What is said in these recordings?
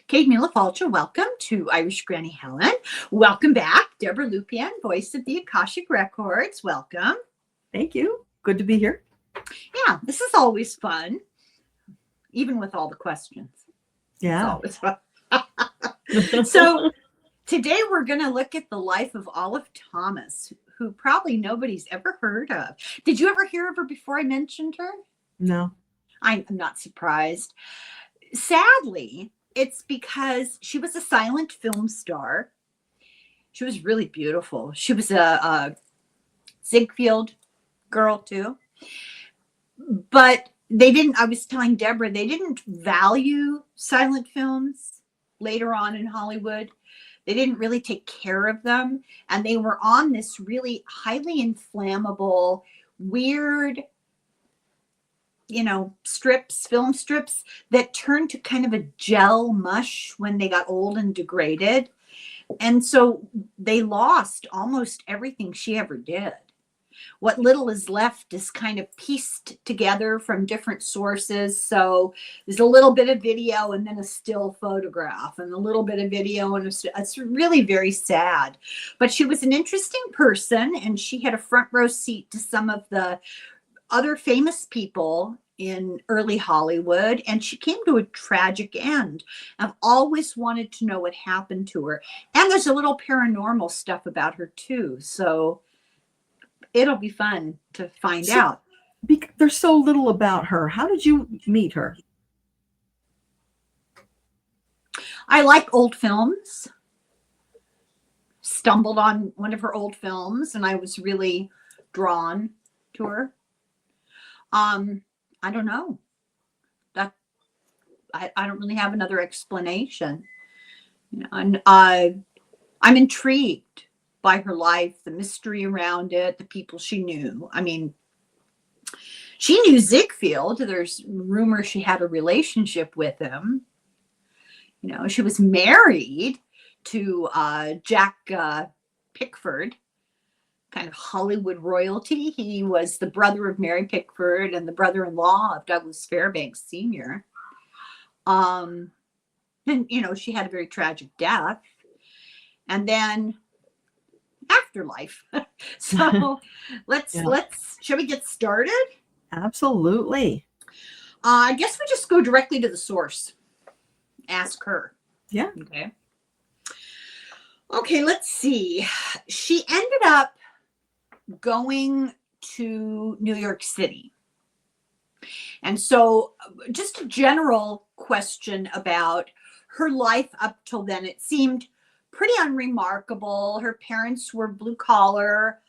Kate Mila-Falcha, welcome to Irish Granny Helen. Welcome back, Debbra Lupien, voice of the Akashic Records. Welcome. Thank you. Good to be here. Yeah, this is always fun, even with all the questions. Yeah. It's always fun. So today we're going to look at the life of Olive Thomas, who probably nobody's ever heard of. Did you ever hear of her before I mentioned her? No. I'm not surprised. Sadly, it's because she was a silent film star. She was really beautiful. She was a Ziegfeld girl too. But they didn't, I was telling Deborah, they didn't value silent films later on in Hollywood. They didn't really take care of them. And they were on this really highly inflammable, weird, film strips that turned to kind of a gel mush when they got old and degraded. And so they lost almost everything she ever did. What little is left is kind of pieced together from different sources. So there's a little bit of video and then a still photograph and a little bit of video. And it's really very sad. But she was an interesting person, and she had a front row seat to some of the other famous people in early Hollywood, and she came to a tragic end. I've always wanted to know what happened to her. And there's a little paranormal stuff about her too. So it'll be fun to find out. There's so little about her. How did you meet her? I like old films. Stumbled on one of her old films, and I was really drawn to her. I don't know. That I don't really have another explanation. And I'm intrigued by her life, the mystery around it, the people she knew. I mean, she knew Ziegfeld. There's rumor she had a relationship with him. She was married to Jack Pickford, kind of Hollywood royalty. He was the brother of Mary Pickford and the brother-in-law of Douglas Fairbanks Sr. And, she had a very tragic death. And then Afterlife. So shall we get started? Absolutely. I guess we just go directly to the source. Ask her. Yeah. Okay, let's see. She ended up going to New York City. And so just a general question about her life up till then. It seemed pretty unremarkable. Her parents were blue collar.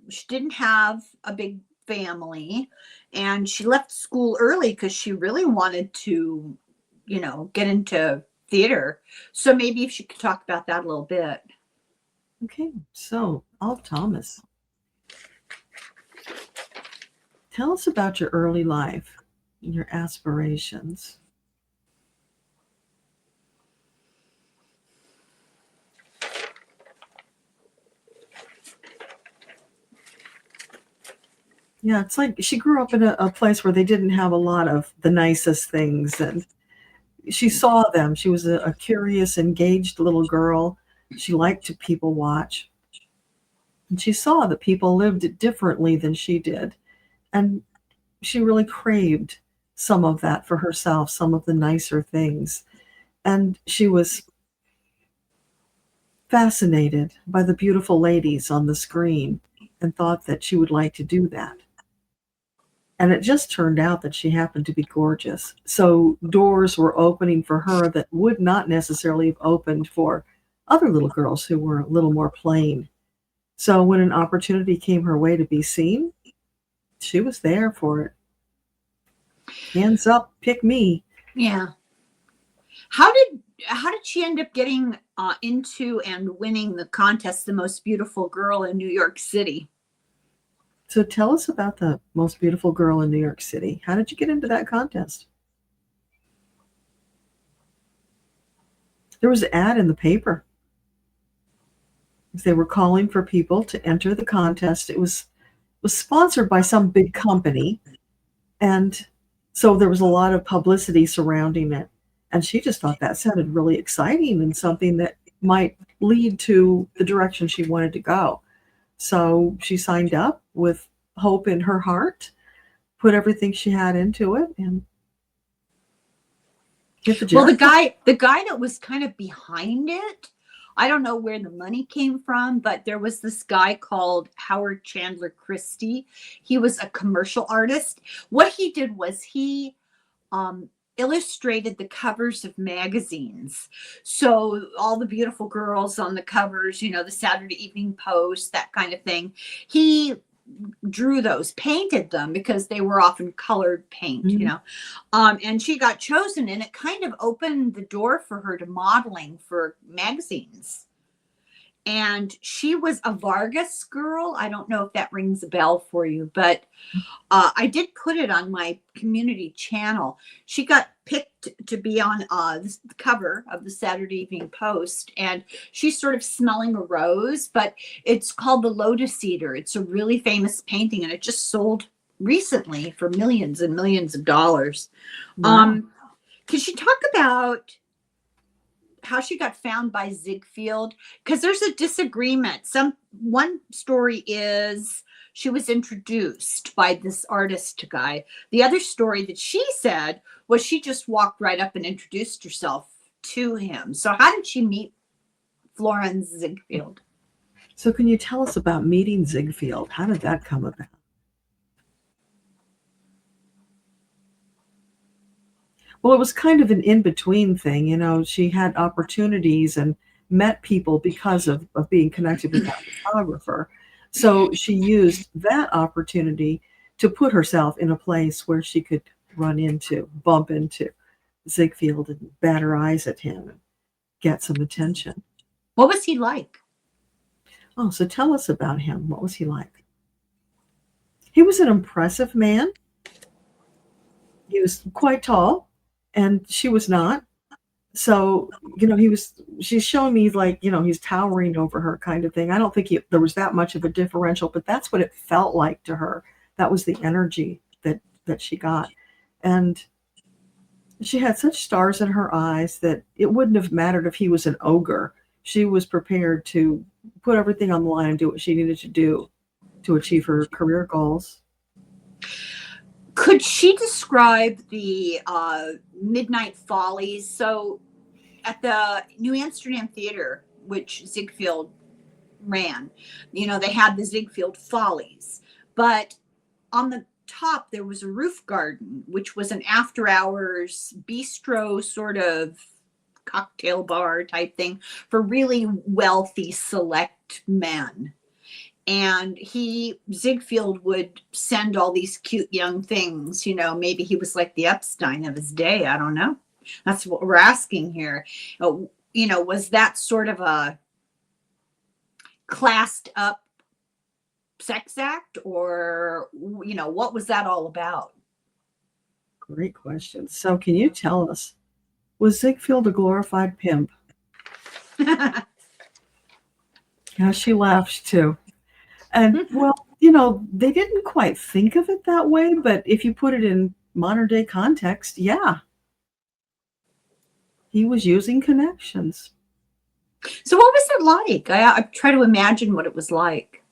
She didn't have a big family, and she left school early because she really wanted to, get into theater. So maybe if she could talk about that a little bit. Okay, so Olive Thomas, tell us about your early life and your aspirations. Yeah, it's like she grew up in a place where they didn't have a lot of the nicest things, and she saw them. She was a curious, engaged little girl. She liked to people watch. And she saw that people lived differently than she did. And she really craved some of that for herself, some of the nicer things. And she was fascinated by the beautiful ladies on the screen and thought that she would like to do that. And it just turned out that she happened to be gorgeous. So doors were opening for her that would not necessarily have opened for other little girls who were a little more plain. So when an opportunity came her way to be seen, she was there for it. Hands up, pick me. Yeah. How did she end up getting into and winning the contest, The Most Beautiful Girl in New York City? So tell us about the Most Beautiful Girl in New York City. How did you get into that contest? There was an ad in the paper. They were calling for people to enter the contest. It was sponsored by some big company. And so there was a lot of publicity surrounding it. And she just thought that sounded really exciting and something that might lead to the direction she wanted to go. So she signed up with hope in her heart, put everything she had into it, and hit the Well, jackpot. the guy that was kind of behind it, I don't know where the money came from, but there was this guy called Howard Chandler Christie. He was a commercial artist. What he did was he um, illustrated the covers of magazines. So all the beautiful girls on the covers, you know, the Saturday Evening Post, that kind of thing. He drew those, painted them because they were often colored paint, you know. And she got chosen, and it kind of opened the door for her to modeling for magazines. And she was a Vargas girl. I don't know if that rings a bell for you, but I did put it on my community channel. She got picked to be on the cover of the Saturday Evening Post, and she's sort of smelling a rose, but it's called the Lotus Eater. It's a really famous painting, and it just sold recently for millions and millions of dollars. Wow. Could she talk about how she got found by Ziegfeld? Because there's a disagreement. One story is she was introduced by this artist guy. The other story that she said was she just walked right up and introduced herself to him. So how did she meet Florence Ziegfeld? So can you tell us about meeting Ziegfeld? How did that come about? Well, it was kind of an in-between thing. You know, she had opportunities and met people because of being connected with that photographer. So she used that opportunity to put herself in a place where she could bump into Ziegfeld and bat her eyes at him and get some attention. What was he like? Oh, so tell us about him. What was he like? He was an impressive man. He was quite tall, and she was not. So, you know, she's showing me like, you know, he's towering over her kind of thing. I don't think there was that much of a differential, but that's what it felt like to her. That was the energy that she got. And she had such stars in her eyes that it wouldn't have mattered if he was an ogre. She was prepared to put everything on the line and do what she needed to do to achieve her career goals. Could she describe the Midnight Follies? So at the New Amsterdam Theater, which Ziegfeld ran, you know, they had the Ziegfeld Follies, but on the top there was a roof garden, which was an after hours bistro sort of cocktail bar type thing for really wealthy select men. And Ziegfeld would send all these cute young things, you know, maybe he was like the Epstein of his day. I don't know. That's what we're asking here. You know, was that sort of a classed up sex act, or, you know, what was that all about? Great question. So can you tell us, was Ziegfeld a glorified pimp? Yeah, she laughed too. And well, you know, they didn't quite think of it that way, but if you put it in modern day context, yeah, he was using connections. So what was it like? I try to imagine what it was like.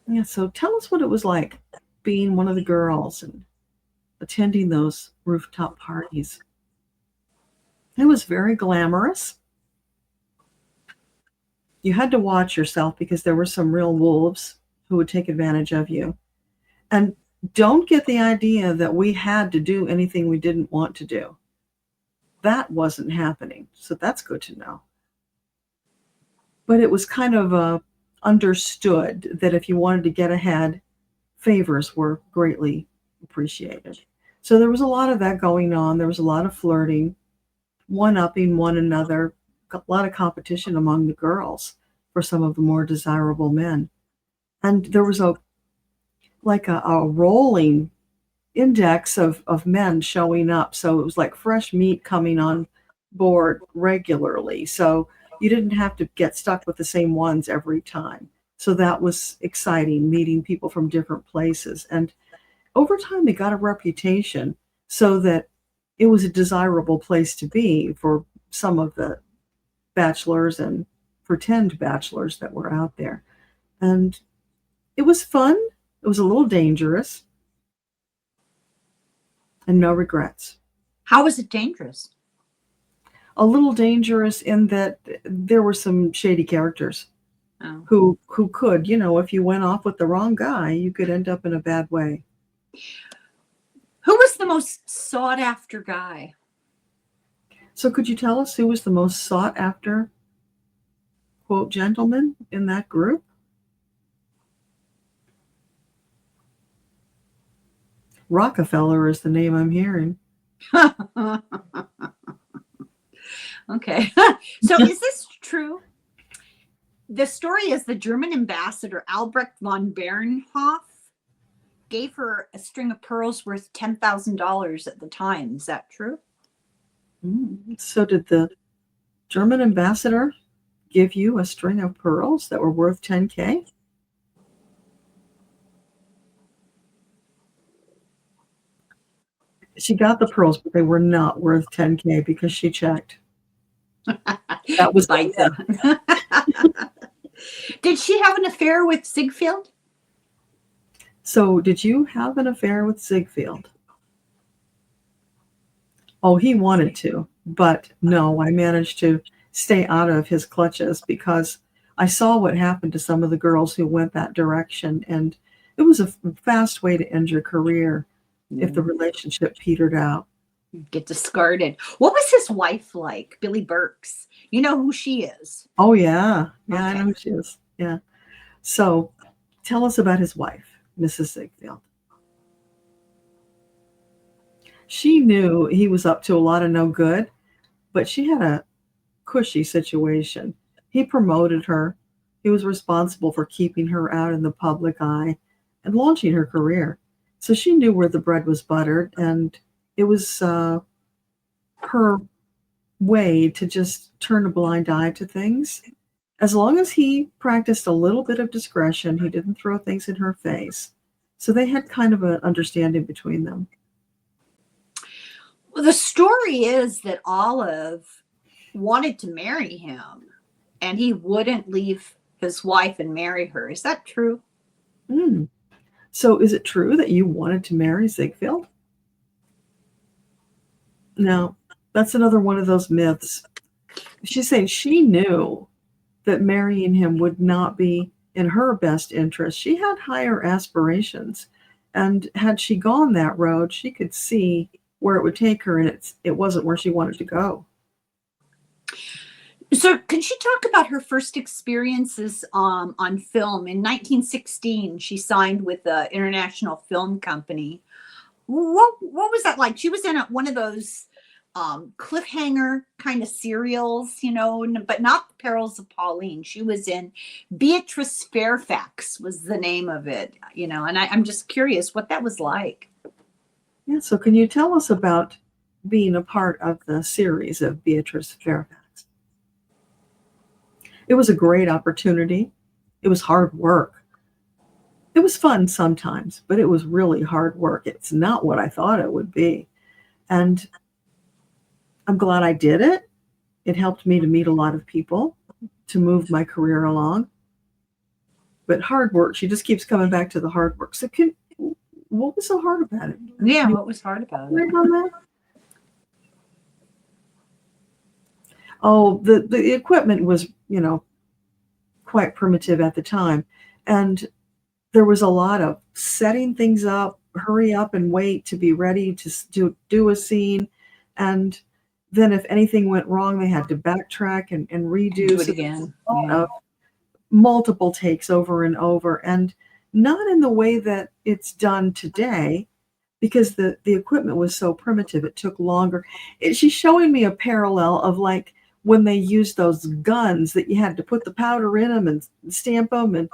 Yeah, so tell us what it was like being one of the girls and attending those rooftop parties. It was very glamorous. You had to watch yourself because there were some real wolves who would take advantage of you. And don't get the idea that we had to do anything we didn't want to do. That wasn't happening. So that's good to know. But it was kind of understood that if you wanted to get ahead, favors were greatly appreciated. So there was a lot of that going on. There was a lot of flirting, one-upping one another, a lot of competition among the girls for some of the more desirable men. And there was a rolling index of men showing up. So it was like fresh meat coming on board regularly. So you didn't have to get stuck with the same ones every time. So that was exciting, meeting people from different places. And over time, they got a reputation so that it was a desirable place to be for some of the bachelors and pretend bachelors that were out there. And it was fun. It was a little dangerous and no regrets. How was it dangerous? A little dangerous in that there were some shady characters Oh. who could, if you went off with the wrong guy, you could end up in a bad way. Who was the most sought after guy? So could you tell us who was the most sought after, quote, gentleman in that group? Rockefeller is the name I'm hearing. Okay. So is this true? The story is the German ambassador Albrecht von Bernhoff gave her a string of pearls worth $10,000 at the time. Is that true? So did the German ambassador give you a string of pearls that were worth $10K? She got the pearls, but they were not worth $10K because she checked. That was Like Did she have an affair with Ziegfeld? So did you have an affair with Ziegfeld? Oh, he wanted to, but no, I managed to stay out of his clutches because I saw what happened to some of the girls who went that direction, and it was a fast way to end your career if the relationship petered out. Get discarded. What was his wife like? Billy Burks. You know who she is? Oh, yeah. Yeah, Okay. I know who she is. Yeah. So tell us about his wife, Mrs. Ziegfeld. She knew he was up to a lot of no good, but she had a cushy situation. He promoted her. He was responsible for keeping her out in the public eye and launching her career. So she knew where the bread was buttered, and it was her way to just turn a blind eye to things. As long as he practiced a little bit of discretion, he didn't throw things in her face. So they had kind of an understanding between them. Well, the story is that Olive wanted to marry him and he wouldn't leave his wife and marry her. Is that true? So is it true that you wanted to marry Ziegfeld? No, that's another one of those myths. She's saying she knew that marrying him would not be in her best interest. She had higher aspirations. And had she gone that road, she could see where it would take her, and it wasn't where she wanted to go. So could she talk about her first experiences on film? In 1916, she signed with the International Film Company. What was that like? She was in one of those cliffhanger kind of serials, but not The Perils of Pauline. She was in Beatrice Fairfax was the name of it, and I'm just curious what that was like. Yeah, so can you tell us about being a part of the series of Beatrice Fairfax? It was a great opportunity. It was hard work. It was fun sometimes, but it was really hard work. It's not what I thought it would be. And I'm glad I did it. It helped me to meet a lot of people, to move my career along. But hard work, she just keeps coming back to the hard work. So what was so hard about it? Yeah, what was hard about it? Oh, the equipment was, quite primitive at the time. And there was a lot of setting things up, hurry up and wait to be ready to do a scene. And then if anything went wrong, they had to backtrack and redo. Do it again. Yeah. Multiple takes over and over, and not in the way that it's done today, because the equipment was so primitive. It took longer. She's showing me a parallel of like when they used those guns that you had to put the powder in them and stamp them, and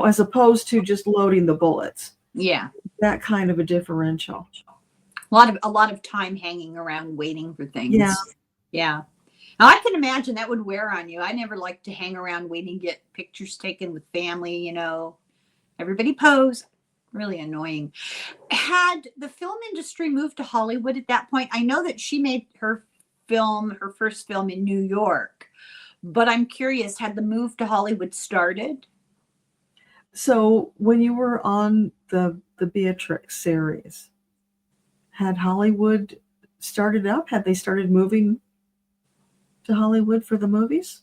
as opposed to just loading the bullets. Yeah, that kind of a differential. A lot of time hanging around waiting for things. Yeah. Now, I can imagine that would wear on you. I never liked to hang around waiting to get pictures taken with family. Everybody pose. Really annoying. Had the film industry moved to Hollywood at that point? I know that she made her first film in New York, but I'm curious, had the move to Hollywood started? So when you were on the Beatrix series, had Hollywood started up? Had they started moving to Hollywood for the movies?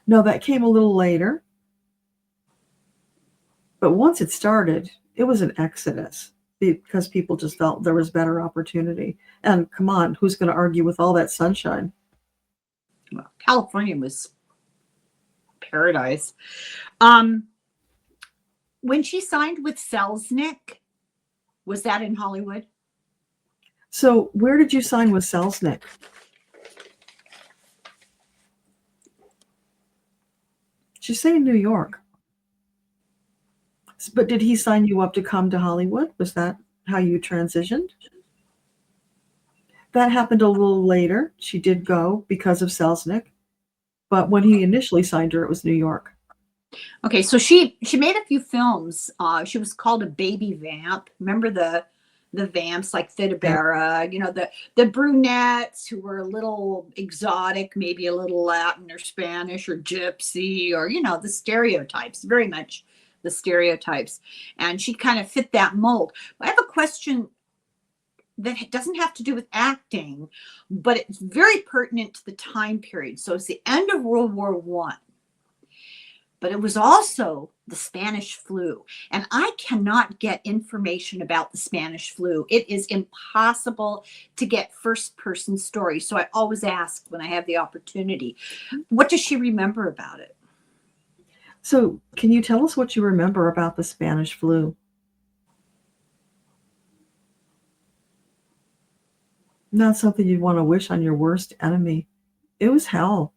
No, that came a little later. But once it started, it was an exodus because people just felt there was better opportunity. And come on, who's going to argue with all that sunshine? Well, California was paradise. Um, when she signed with Selznick, was that in Hollywood? So where did you sign with Selznick? She's saying New York. But did he sign you up to come to Hollywood? Was that how you transitioned? That happened a little later. She did go because of Selznick. But when he initially signed her, it was New York. Okay, so she made a few films. She was called a baby vamp. Remember the vamps like Debbra, the brunettes who were a little exotic, maybe a little Latin or Spanish or gypsy, or the stereotypes, very much the stereotypes. And she kind of fit that mold. But I have a question that doesn't have to do with acting, but it's very pertinent to the time period. So it's the end of World War One. But it was also the Spanish flu. And I cannot get information about the Spanish flu. It is impossible to get first-person stories. So I always ask when I have the opportunity, what does she remember about it? So can you tell us what you remember about the Spanish flu? Not something you'd want to wish on your worst enemy. It was hell.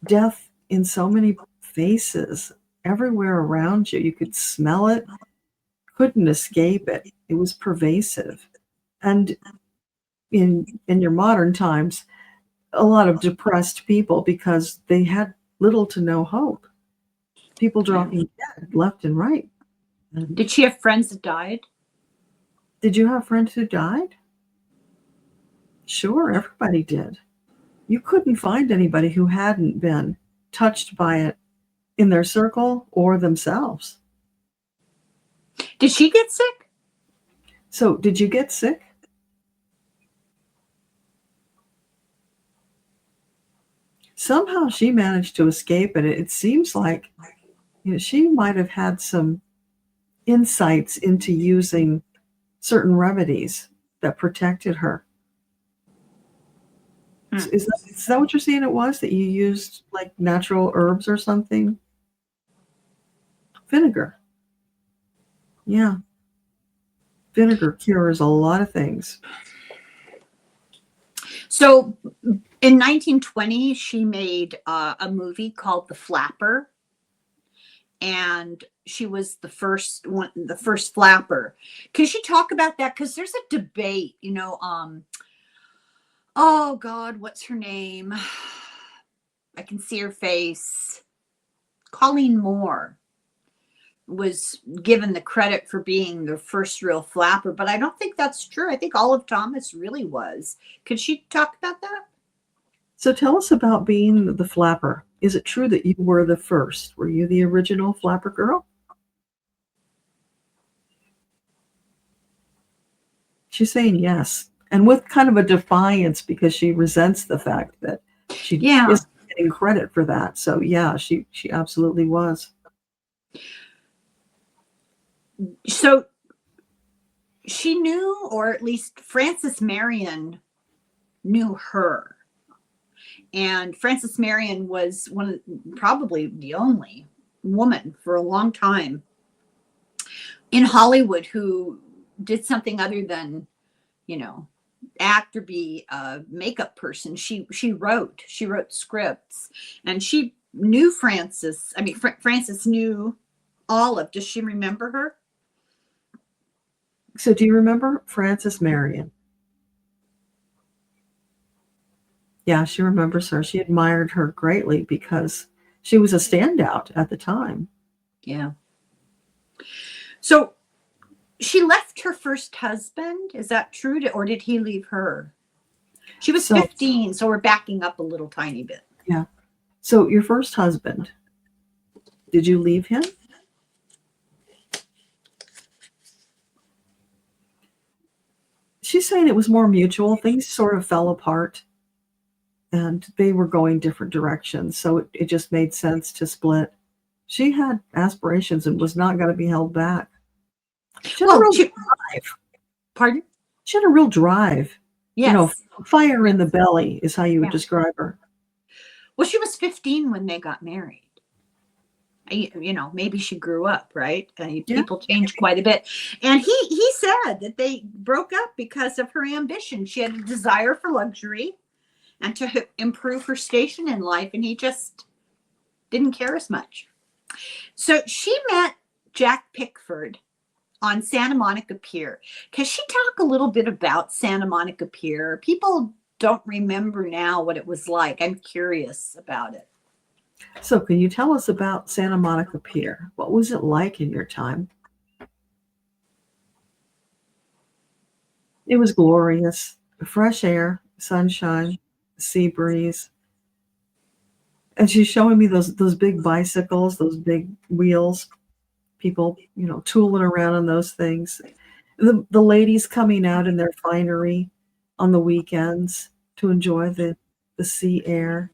Death in so many faces, everywhere around you. You could smell it, couldn't escape it. It was pervasive. And in your modern times, a lot of depressed people because they had little to no hope. People dropping dead left and right. Did she have friends that died? Did you have friends who died? Sure, everybody did. You couldn't find anybody who hadn't been touched by it in their circle or themselves. Did she get sick? So, did you get sick? Somehow she managed to escape it. It seems like she might have had some insights into using certain remedies that protected her. Is that what you're saying it was? That you used like natural herbs or something? Vinegar. Yeah. Vinegar cures a lot of things. So in 1920, she made a movie called The Flapper. And she was the first flapper. Could she talk about that? Because there's a debate, oh God, what's her name? I can see her face. Colleen Moore was given the credit for being the first real flapper, but I don't think that's true. I think Olive Thomas really was. Could she talk about that? So tell us about being the flapper. Is it true that you were the first? Were you the original flapper girl? She's saying yes. And with kind of a defiance because she resents the fact that she isn't getting credit for that. So yeah, she absolutely was. So she knew, or at least Frances Marion knew her. And Frances Marion was probably the only woman for a long time in Hollywood who did something other than, act or be a makeup person. She wrote scripts, and she knew Frances. I mean, Frances knew Olive. Does she remember her? So do you remember Frances Marion? Yeah, she remembers her. She admired her greatly because she was a standout at the time. Yeah. So she left her first husband. Is that true? Or did he leave her? She was So 15, so we're backing up a little tiny bit. yeah. So your first husband, did you leave him? She's saying it was more mutual. Things sort of fell apart and they were going different directions. So it just made sense to split. She had aspirations and was not going to be held back. She had a Well, real drive. pardon? She had a real drive. Yes. Fire in the belly is how you would Yeah. describe her. Well, she was 15 when they got married. Maybe she grew up, right? Yeah. People change quite a bit. And he said that they broke up because of her ambition. She had a desire for luxury and to improve her station in life, and he just didn't care as much. So she met Jack Pickford on Santa Monica Pier. Can she talk a little bit about Santa Monica Pier? People don't remember now what it was like. I'm curious about it. So can you tell us about Santa Monica Pier? What was it like in your time? It was glorious. Fresh air, sunshine, sea breeze. And she's showing me those big bicycles, those big wheels, people, tooling around on those things. The ladies coming out in their finery on the weekends to enjoy the sea air,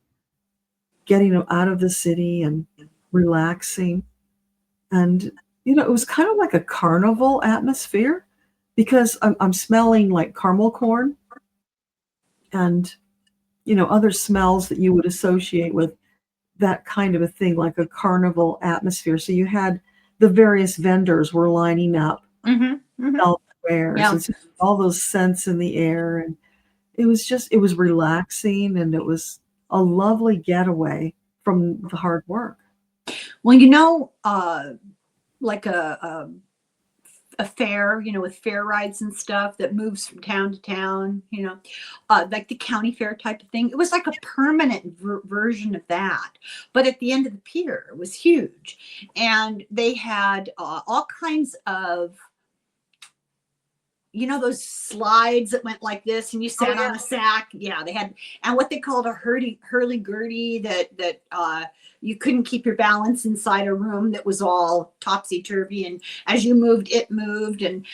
getting out of the city and relaxing. And it was kind of like a carnival atmosphere because I'm smelling like caramel corn and other smells that you would associate with that kind of a thing, like a carnival atmosphere. So you had the various vendors were lining up, sell wares, Yeah. and all those scents in the air, and it was relaxing, and it was a lovely getaway from the hard work. Well, like a fair, with fair rides and stuff that moves from town to town, like the county fair type of thing. It was like a permanent version of that. But at the end of the pier, it was huge. And they had all kinds of, those slides that went like this and you sat on a sack. Yeah, they had, and what they called a hurly-gurly that you couldn't keep your balance inside a room that was all topsy-turvy. And as you moved, it moved, and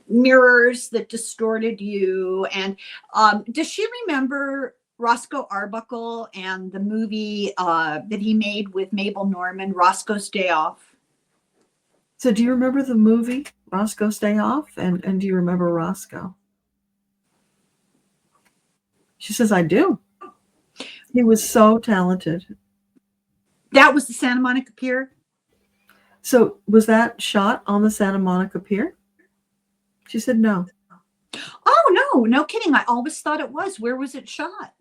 mirrors that distorted you. And does she remember Roscoe Arbuckle and the movie that he made with Mabel Normand, Roscoe's Day Off? So do you remember the movie Roscoe's Day Off? And do you remember Roscoe? She says, I do. He was so talented. That was the Santa Monica Pier? So was that shot on the Santa Monica Pier? She said no. Oh, no kidding. I always thought it was. Where was it shot?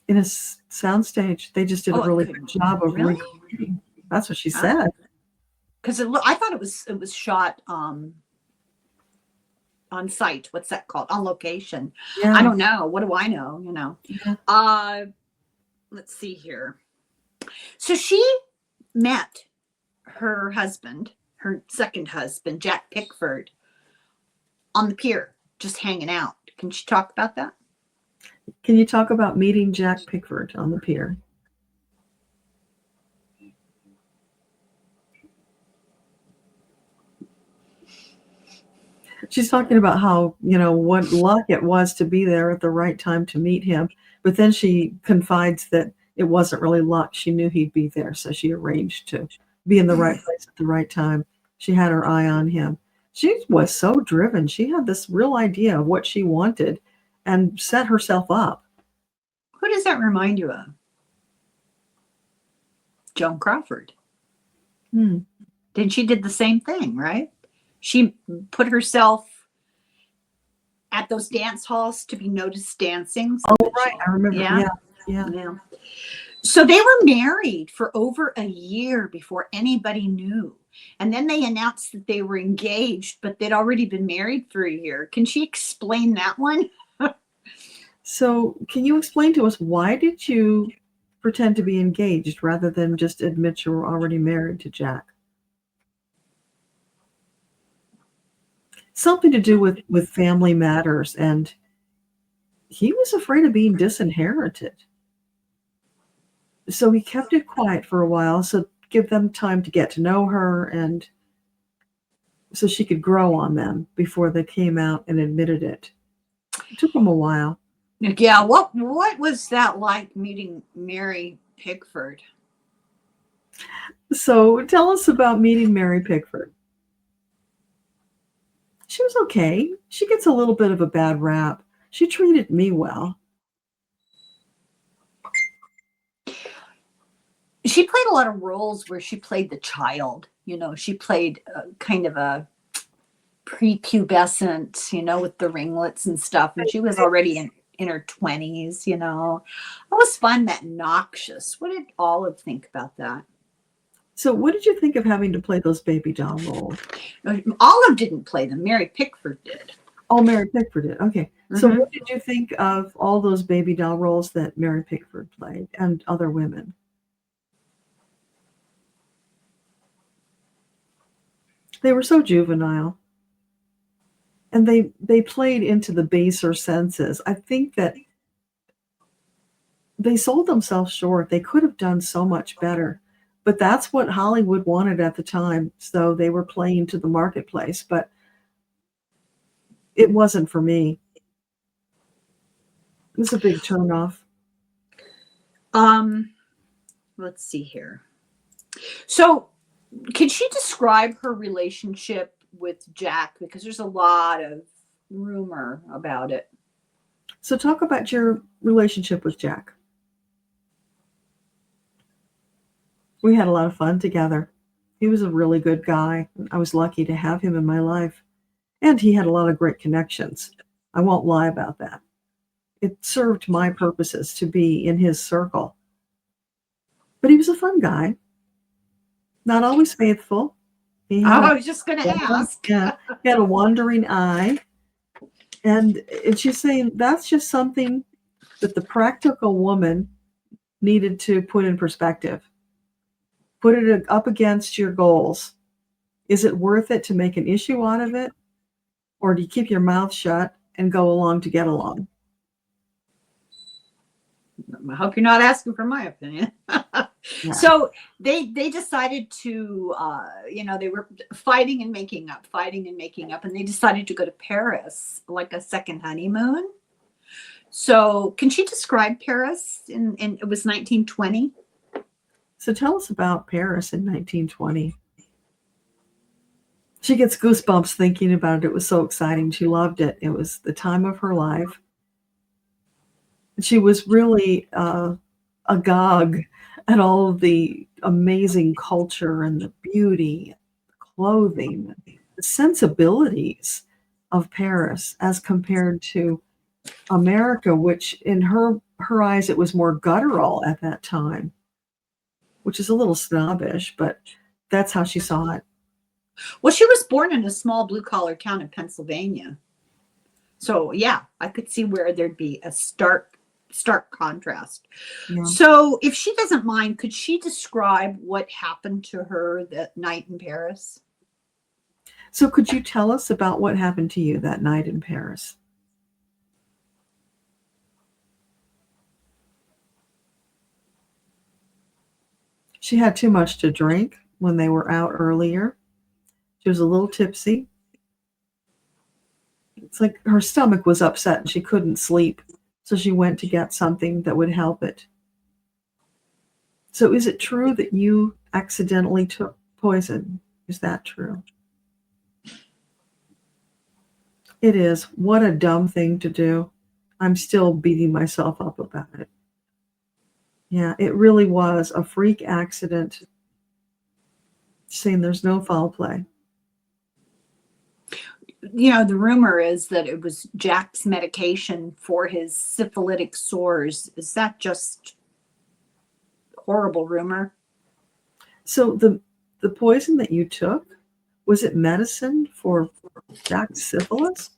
In a soundstage. They just did a really good job of recreating. That's what she said. Because I thought it was shot on site. What's that called? On location. Yeah. I don't know. What do I know? Yeah. Let's see here. So she met her husband, her second husband, Jack Pickford, on the pier, just hanging out. Can she talk about that? Can you talk about meeting Jack Pickford on the pier? She's talking about how, what luck it was to be there at the right time to meet him. But then she confides that it wasn't really luck. She knew he'd be there. So she arranged to be in the right place at the right time. She had her eye on him. She was so driven. She had this real idea of what she wanted and set herself up. Who does that remind you of? Joan Crawford. Then she did the same thing, right? She put herself at those dance halls to be noticed dancing. Oh, right. I remember. Yeah. So they were married for over a year before anybody knew. And then they announced that they were engaged, but they'd already been married for a year. Can she explain that one? So can you explain to us, why did you pretend to be engaged rather than just admit you were already married to Jack? something to do with family matters, and he was afraid of being disinherited. So he kept it quiet for a while, so give them time to get to know her, and so she could grow on them before they came out and admitted it. It took him a while. Yeah, what was that like meeting Mary Pickford? So tell us about meeting Mary Pickford. She was okay. She gets a little bit of a bad rap. She treated me well. She played a lot of roles where she played the child. She played kind of a prepubescent, with the ringlets and stuff. And she was already in her 20s. I always find that noxious. What did Olive think about that? So what did you think of having to play those baby doll roles? Olive didn't play them. Mary Pickford did. Oh, Mary Pickford did. Okay. So Mhm. what did you think of all those baby doll roles that Mary Pickford played and other women? They were so juvenile. And they played into the baser senses. I think that they sold themselves short. They could have done so much better. But that's what Hollywood wanted at the time. So they were playing to the marketplace, but it wasn't for me. It was a big turnoff. Um, let's see here. So, can she describe her relationship with Jack? Because there's a lot of rumor about it. So talk about your relationship with Jack. We had a lot of fun together. He was a really good guy. I was lucky to have him in my life. And he had a lot of great connections. I won't lie about that. It served my purposes to be in his circle. But he was a fun guy, not always faithful. He had I was just going to ask. yeah, he had a wandering eye. And she's saying that's just something that the practical woman needed to put in perspective. Put it up against your goals. Is it worth it to make an issue out of it? Or do you keep your mouth shut and go along to get along? I hope you're not asking for my opinion. Yeah. So they decided to, they were fighting and making up, and they decided to go to Paris, like a second honeymoon. So can she describe Paris? In it was 1920. So tell us about Paris in 1920. She gets goosebumps thinking about it. It was so exciting. She loved it. It was the time of her life. She was really agog at all of the amazing culture and the beauty, the clothing, the sensibilities of Paris as compared to America, which in her eyes, it was more guttural at that time, which is a little snobbish, but that's how she saw it. Well, she was born in a small blue collar town in Pennsylvania. So yeah, I could see where there'd be a stark contrast. Yeah. So if she doesn't mind, could she describe what happened to her that night in Paris? So could you tell us about what happened to you that night in Paris? She had too much to drink when they were out earlier. She was a little tipsy. It's like her stomach was upset and she couldn't sleep. So she went to get something that would help it. So is it true that you accidentally took poison? Is that true? It is. What a dumb thing to do. I'm still beating myself up about it. Yeah, it really was a freak accident. Saying there's no foul play. The rumor is that it was Jack's medication for his syphilitic sores. Is that just horrible rumor? So the poison that you took, was it medicine for Jack's syphilis?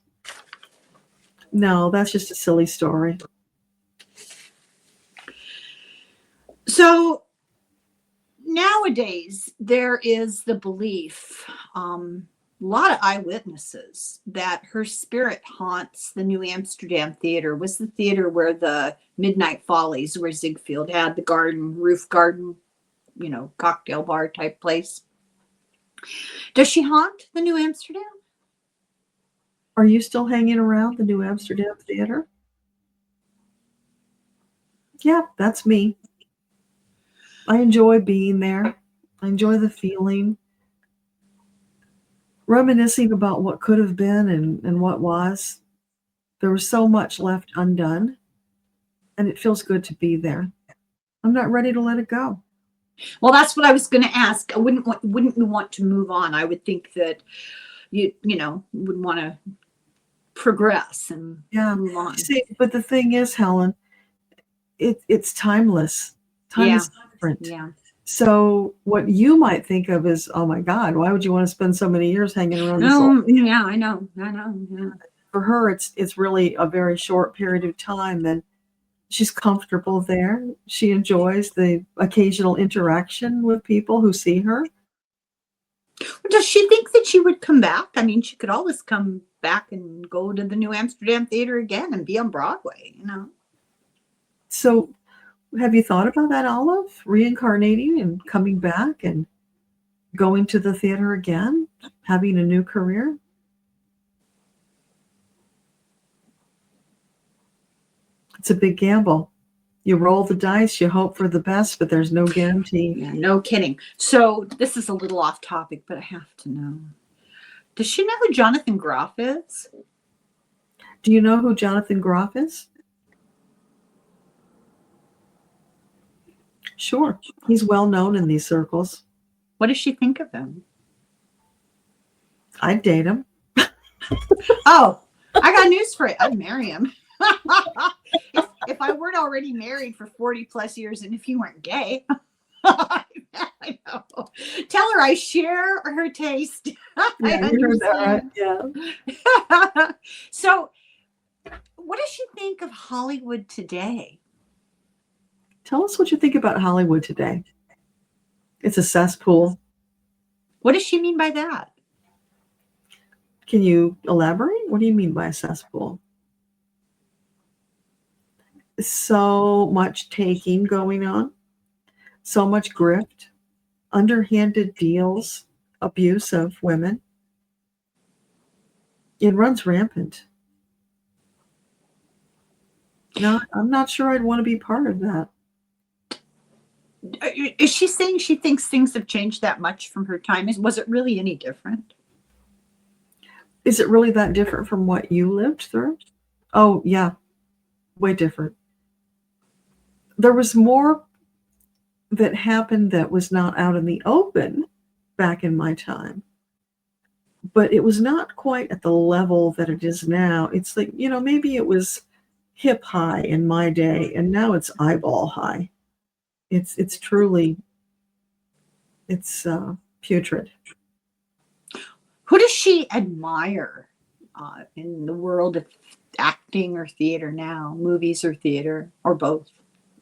No, that's just a silly story. So nowadays there is the belief lot of eyewitnesses that her spirit haunts the New Amsterdam Theater. Was the theater where the Midnight Follies, where Ziegfeld had the garden, roof garden, cocktail bar type place. Does she haunt the New Amsterdam? Are you still hanging around the New Amsterdam Theater? Yeah, that's me. I enjoy being there. I enjoy the feeling. Reminiscing about what could have been and what was. There was so much left undone, and it feels good to be there. I'm not ready to let it go. Well, that's what I was going to ask. Wouldn't you want to move on? I would think that you would want to progress and move on. See, but the thing is, Helen, it's timeless. Time is different. Yeah. So what you might think of is, oh my God, why would you want to spend so many years hanging around this old? Yeah, I know. Yeah. For her, it's really a very short period of time, and she's comfortable there. She enjoys the occasional interaction with people who see her. Does she think that she would come back? I mean, she could always come back and go to the New Amsterdam Theater again and be on Broadway, So have you thought about that, Olive? Reincarnating and coming back and going to the theater again, having a new career? It's a big gamble. You roll the dice, you hope for the best, but there's no guarantee. Yeah, no kidding. So this is a little off topic, but I have to know. Does she know who Jonathan Groff is? Do you know who Jonathan Groff is? Sure. He's well known in these circles. What does she think of him? I'd date him. Oh, I got news for you. I'd marry him. if I weren't already married for 40 plus years and if you weren't gay. I know. Tell her I share her taste. Yeah, you heard that, right? Yeah. So what does she think of Hollywood today? Tell us what you think about Hollywood today. It's a cesspool. What does she mean by that? Can you elaborate? What do you mean by a cesspool? So much taking going on, so much grift, underhanded deals, abuse of women. It runs rampant. No, I'm not sure I'd want to be part of that. Is she saying she thinks things have changed that much from her time? Was it really any different? Is it really that different from what you lived through? Oh, yeah, way different. There was more that happened that was not out in the open back in my time, but it was not quite at the level that it is now. It's like, maybe it was hip high in my day, and now it's eyeball high. It's truly, it's putrid. Who does she admire in the world of acting or theater now, movies or theater, or both?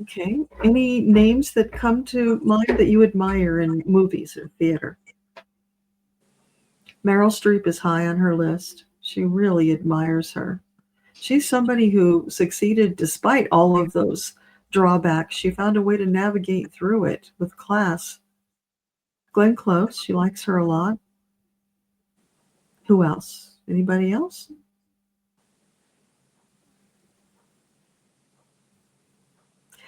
Okay. Any names that come to mind that you admire in movies or theater? Meryl Streep is high on her list. She really admires her. She's somebody who succeeded despite all of those drawbacks. She found a way to navigate through it with class. Glenn Close, she likes her a lot. Who else? Anybody else?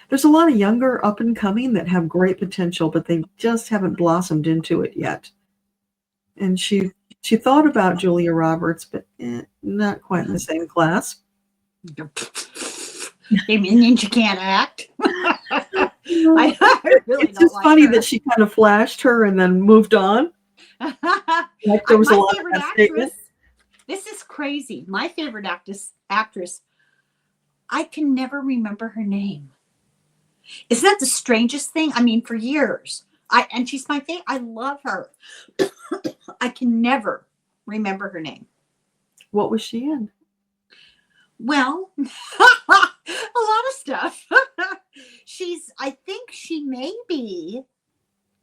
There's a lot of younger up and coming that have great potential, but they just haven't blossomed into it yet. And she thought about Julia Roberts, but not quite in the same class. You mean she can't act? It's just funny that she kind of flashed her and then moved on. Like there was a lot of that statement. This is crazy. My favorite actress, I can never remember her name. Isn't that the strangest thing? I mean, for years, and she's my favorite. I love her. I can never remember her name. What was she in? Well, a lot of stuff. I think she may be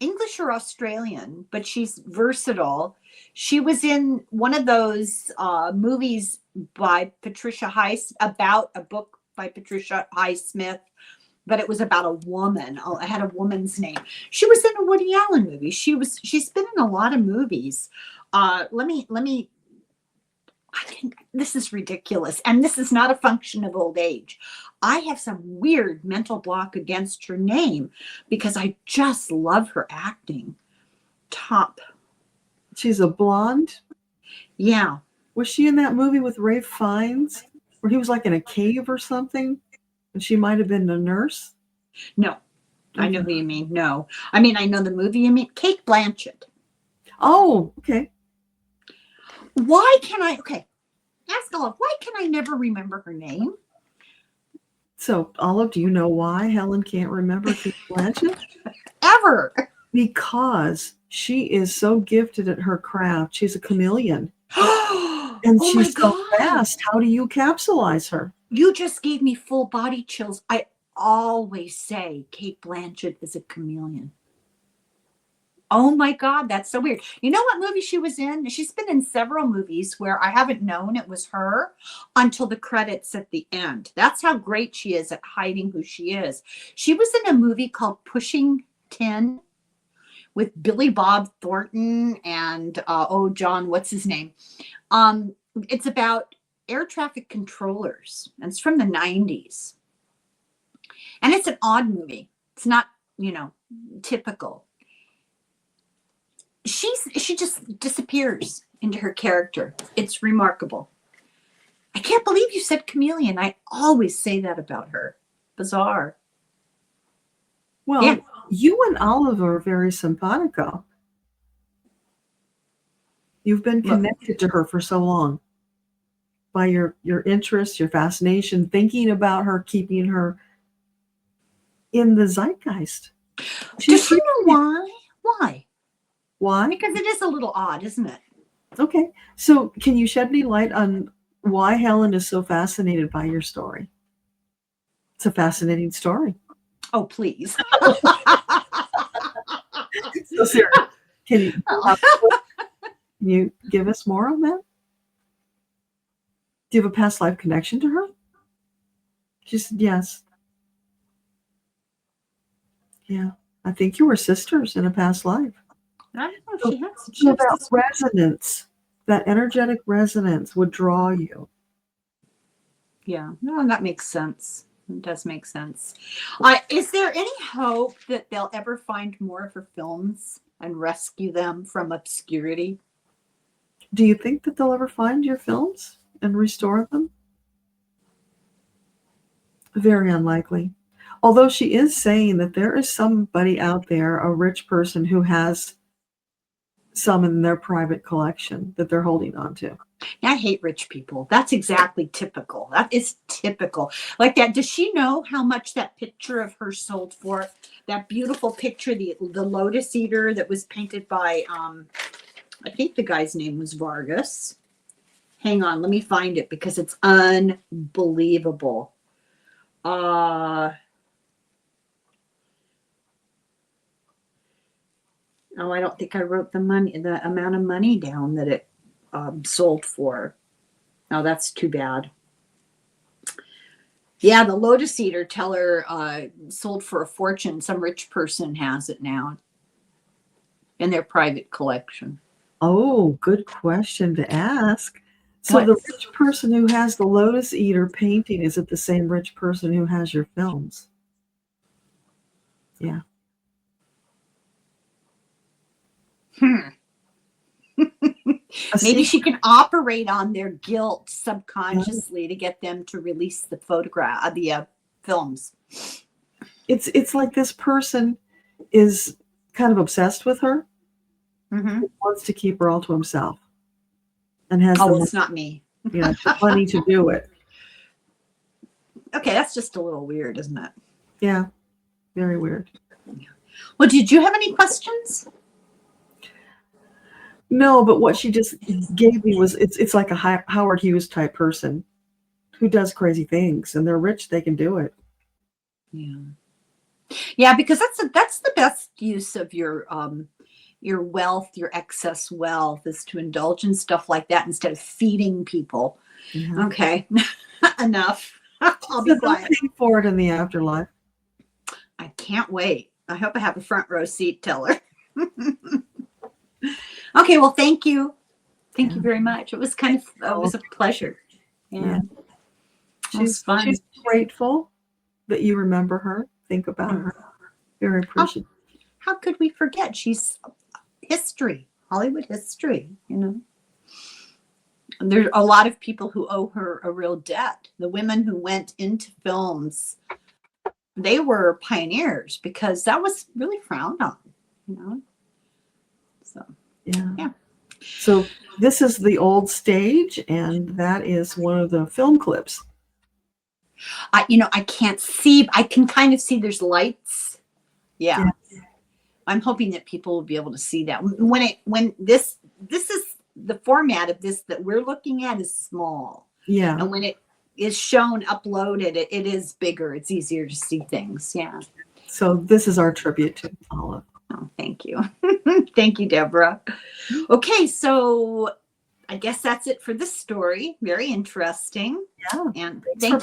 English or Australian, but she's versatile. She was in one of those movies by Patricia Highsmith, about a book by Patricia Highsmith, but it was about a woman. Oh, it had a woman's name. She was in a Woody Allen movie. She's been in a lot of movies. Let me. This is ridiculous, and this is not a function of old age. I have some weird mental block against her name because I just love her acting. Top. She's a blonde. Yeah. Was she in that movie with Ralph Fiennes where he was like in a cave or something? And she might have been a nurse? No. I know who you mean. No. I mean, I know the movie you mean. Kate Blanchett. Oh, okay. Ask Olive, why can I never remember her name? So, Olive, do you know why Helen can't remember Kate Blanchett? Ever. Because she is so gifted at her craft. She's a chameleon. And she's so fast. How do you capsulize her? You just gave me full body chills. I always say Kate Blanchett is a chameleon. Oh my God, that's so weird. You know what movie she was in? She's been in several movies where I haven't known it was her until the credits at the end. That's how great she is at hiding who she is. She was in a movie called Pushing 10 with Billy Bob Thornton and John, what's his name? It's about air traffic controllers, and it's from the 90s. And it's an odd movie. It's not, typical. She just disappears into her character. It's remarkable. I can't believe you said chameleon. I always say that about her. Bizarre. Well, yeah. You and Oliver are very simpatico. You've been connected to her for so long by your interest, your fascination, thinking about her, keeping her in the zeitgeist. Does she know why? Why? Why? Because it is a little odd, isn't it? Okay. So can you shed any light on why Helen is so fascinated by your story? It's a fascinating story. Oh, please. So serious. Can you give us more on that? Do you have a past life connection to her? She said yes. Yeah. I think you were sisters in a past life. I don't know if she has. That resonance, that energetic resonance would draw you. Yeah. No, that makes sense. It does make sense. Is there any hope that they'll ever find more of her films and rescue them from obscurity? Do you think that they'll ever find your films and restore them? Very unlikely. Although she is saying that there is somebody out there, a rich person, who has some in their private collection that they're holding on to. I hate rich people. That's exactly typical. That is typical. Like that. Does she know how much that picture of her sold for? That beautiful picture, the lotus eater that was painted by, I think the guy's name was Vargas. Hang on, let me find it because it's unbelievable. Oh, I don't think I wrote the amount of money down that it sold for. Oh, that's too bad. Yeah, the Lotus Eater teller sold for a fortune. Some rich person has it now in their private collection. Oh, good question to ask. So the rich person who has the Lotus Eater painting, is it the same rich person who has your films? Yeah. Maybe she can operate on their guilt subconsciously to get them to release the photograph, the films. It's like this person is kind of obsessed with her. Mm-hmm. Wants to keep her all to himself, and has it's not me. The money to do it. Okay, that's just a little weird, isn't it? Yeah, very weird. Well, did you have any questions? No, but what she just gave me was it's like a Howard Hughes type person who does crazy things, and they're rich; they can do it. Yeah, because that's the best use of your your wealth, your excess wealth, is to indulge in stuff like that instead of feeding people. Yeah. Okay. Enough. I'll So be they'll quiet. pay for it in the afterlife. I can't wait. I hope I have a front row seat, tell her. Okay, well, thank you. Thank you Yeah. very much. It was it was a pleasure. Yeah. Yeah. It was fun. She's grateful that you remember her, think about her. Very appreciative. How could we forget? She's history, Hollywood history, you know. There's a lot of people who owe her a real debt. The women who went into films, they were pioneers because that was really frowned on, you know. So, Yeah. yeah. So this is the old stage, and that is one of the film clips. I can't see. I can kind of see there's lights. Yeah. Yeah. I'm hoping that people will be able to see that. When this is the format of this that we're looking at is small. Yeah. And when it is shown uploaded, it is bigger. It's easier to see things. Yeah. So this is our tribute to Olive. Oh, thank you. Thank you, Deborah. Okay, so I guess that's it for this story. Very interesting. Yeah. And Thank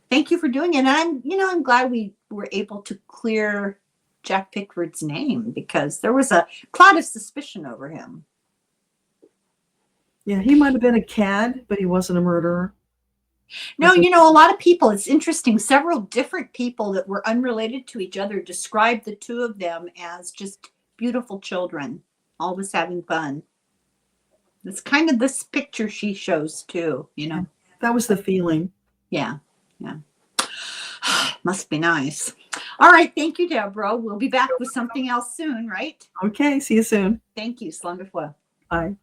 thank you for doing it. And I'm glad we were able to clear Jack Pickford's name because there was a cloud of suspicion over him. Yeah, he might have been a cad, but he wasn't a murderer. No, a lot of people, it's interesting. Several different people that were unrelated to each other described the two of them as just beautiful children, always having fun. It's kind of this picture she shows too, you know. That was the feeling. Yeah. Must be nice. All right. Thank you, Deborah. We'll be back with something else soon, right? Okay, see you soon. Thank you. Slumber. Bye.